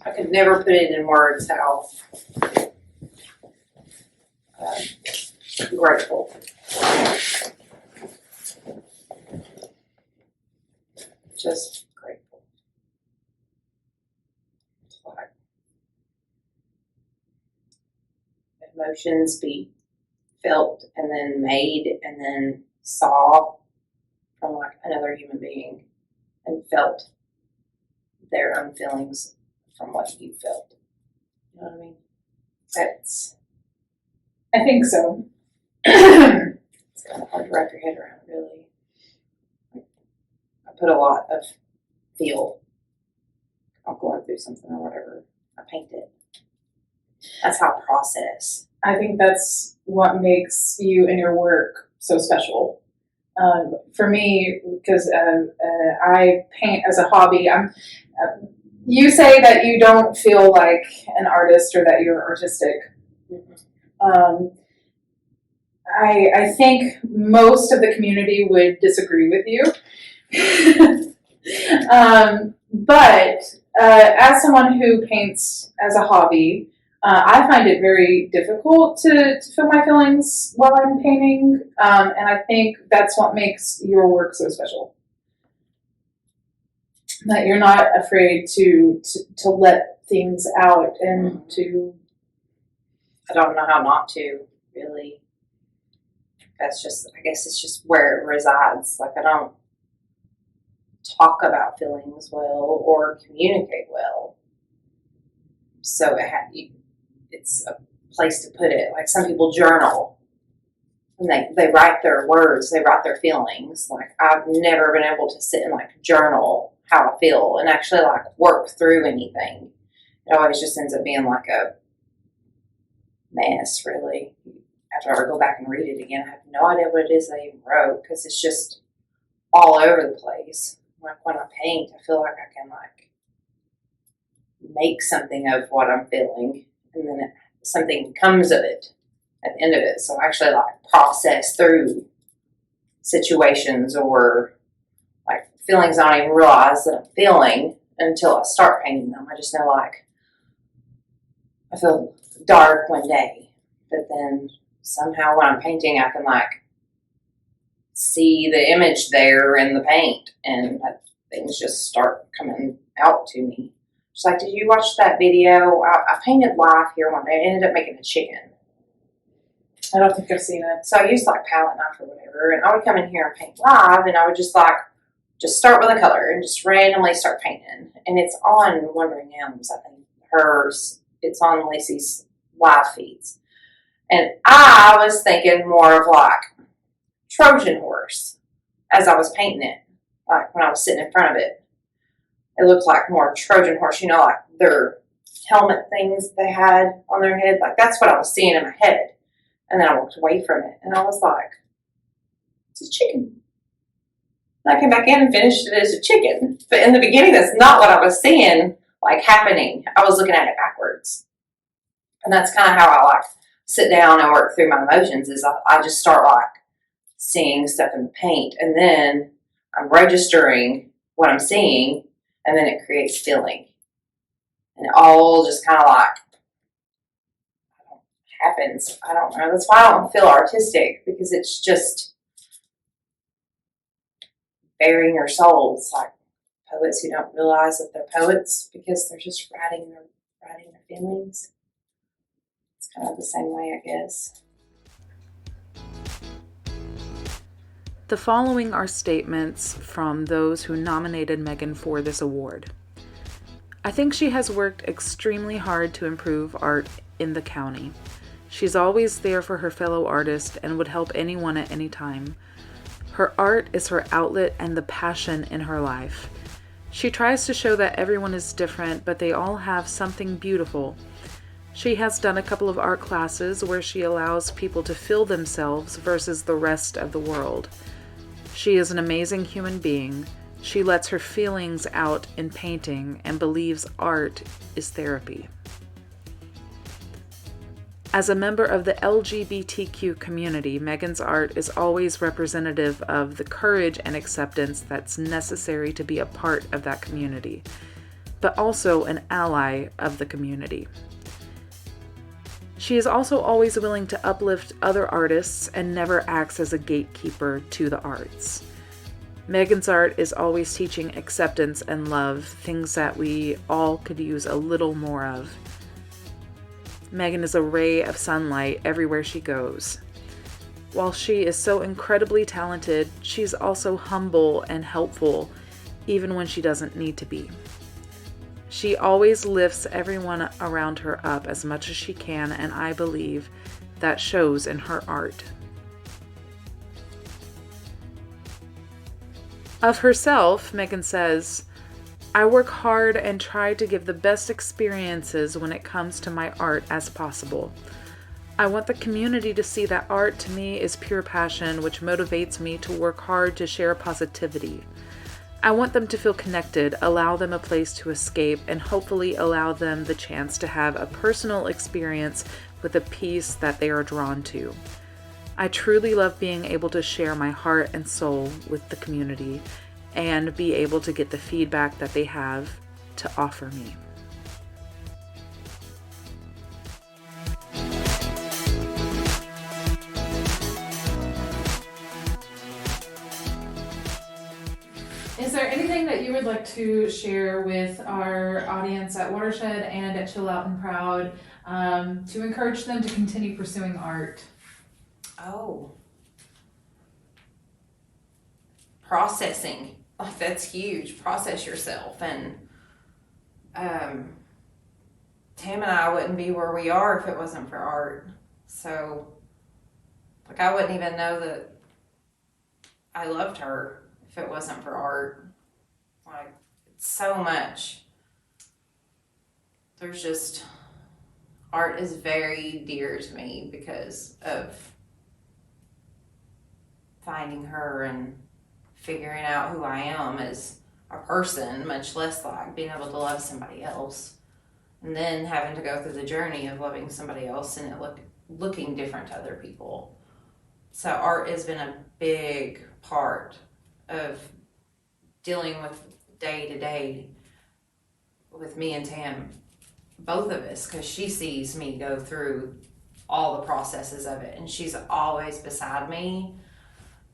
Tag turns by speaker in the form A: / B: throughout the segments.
A: I could never put it in words how grateful. Just grateful. Like emotions be felt and then made and then saw from like another human being and felt their own feelings from what you felt. You know what I mean?
B: I think so.
A: It's kind of hard to wrap your head around, really. I put a lot of feel. I'm going through something or whatever. I paint it. That's how I process.
B: I think that's what makes you and your work so special. For me, because I paint as a hobby, you say that you don't feel like an artist or that you're artistic. Mm-hmm. I think most of the community would disagree with you. But as someone who paints as a hobby, I find it very difficult to feel my feelings while I'm painting, and I think that's what makes your work so special. That you're not afraid to let things out and to...
A: I don't know how not to, really. I guess it's just where it resides. Like, I don't talk about feelings well or communicate well. So it's a place to put it. Like, some people journal and they write their words, they write their feelings. Like, I've never been able to sit and like journal how I feel and actually like work through anything. It always just ends up being like a mess, really. After I go back and read it again, I have no idea what it is I even wrote because it's just all over the place. Like, when I paint, I feel like I can like make something of what I'm feeling, and then something comes of it at the end of it. So I actually like process through situations or like feelings I don't even realize that I'm feeling until I start painting them. I just know, like, I feel dark one day, but then somehow when I'm painting, I can like see the image there in the paint, and things just start coming out to me. Just like, did you watch that video? I painted live here one day. I ended up making a chicken.
B: I don't think I've seen it.
A: So I used like palette knife or whatever, and I would come in here and paint live, and I would just start with a color and just randomly start painting. And it's on Wondering M's, I think. It's on Lacey's live feeds. And I was thinking more of like Trojan horse as I was painting it. Like, when I was sitting in front of it, it looked like more Trojan horse, like their helmet things they had on their head. Like, that's what I was seeing in my head. And then I walked away from it, and I was like, it's a chicken. And I came back in and finished it as a chicken. But in the beginning, that's not what I was seeing, like, happening. I was looking at it backwards. And that's kind of how I like sit down and work through my emotions, is I just start like seeing stuff in the paint, and then I'm registering what I'm seeing, and then it creates feeling. And it all just kind of like happens. I don't know. That's why I don't feel artistic, because it's just burying your souls, like poets who don't realize that they're poets because they're just writing their feelings. It's kind of the same way, I guess.
C: The following are statements from those who nominated Megan for this award. I think she has worked extremely hard to improve art in the county. She's always there for her fellow artists and would help anyone at any time. Her art is her outlet and the passion in her life. She tries to show that everyone is different, but they all have something beautiful. She has done a couple of art classes where she allows people to feel themselves versus the rest of the world. She is an amazing human being. She lets her feelings out in painting and believes art is therapy. As a member of the LGBTQ community, Megan's art is always representative of the courage and acceptance that's necessary to be a part of that community. but also an ally of the community. She is also always willing to uplift other artists and never acts as a gatekeeper to the arts. Megan's art is always teaching acceptance and love, things that we all could use a little more of. Megan is a ray of sunlight everywhere she goes. While she is so incredibly talented, she's also humble and helpful, even when she doesn't need to be. She always lifts everyone around her up as much as she can, and I believe that shows in her art. Of herself, Megan says, "I work hard and try to give the best experiences when it comes to my art as possible. I want the community to see that art to me is pure passion, which motivates me to work hard to share positivity. I want them to feel connected, allow them a place to escape, and hopefully allow them the chance to have a personal experience with a piece that they are drawn to. I truly love being able to share my heart and soul with the community and be able to get the feedback that they have to offer me."
B: Is there anything that you would like to share with our audience at Watershed and at Chill Out and Proud to encourage them to continue pursuing art?
A: Oh. Processing. Like, that's huge. Process yourself. And Tam and I wouldn't be where we are if it wasn't for art. So, like, I wouldn't even know that I loved her if it wasn't for art. Like, it's so much. There's just, art is very dear to me because of finding her and figuring out who I am as a person, much less like being able to love somebody else. And then having to go through the journey of loving somebody else and it looking different to other people. So art has been a big part of dealing with day to day with me and Tam, both of us, because she sees me go through all the processes of it and she's always beside me.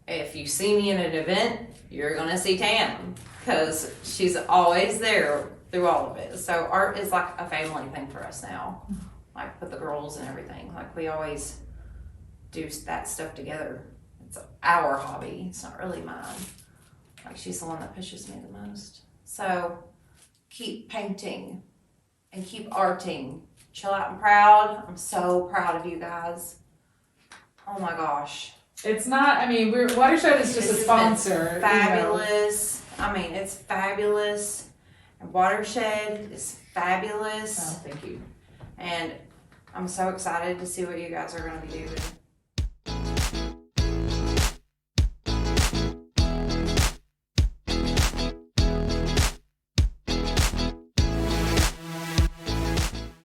A: If you see me in an event, you're going to see Tam because she's always there through all of it. So art is like a family thing for us now, like with the girls and everything. Like, we always do that stuff together. It's our hobby. It's not really mine. Like, she's the one that pushes me the most. So keep painting and keep arting. Chill Out and Proud. I'm so proud of you guys. Oh my gosh.
B: It's not, I mean, Watershed is just a sponsor.
A: Fabulous. You know. I mean, it's fabulous. And Watershed is fabulous.
B: Oh, thank you.
A: And I'm so excited to see what you guys are going to be doing.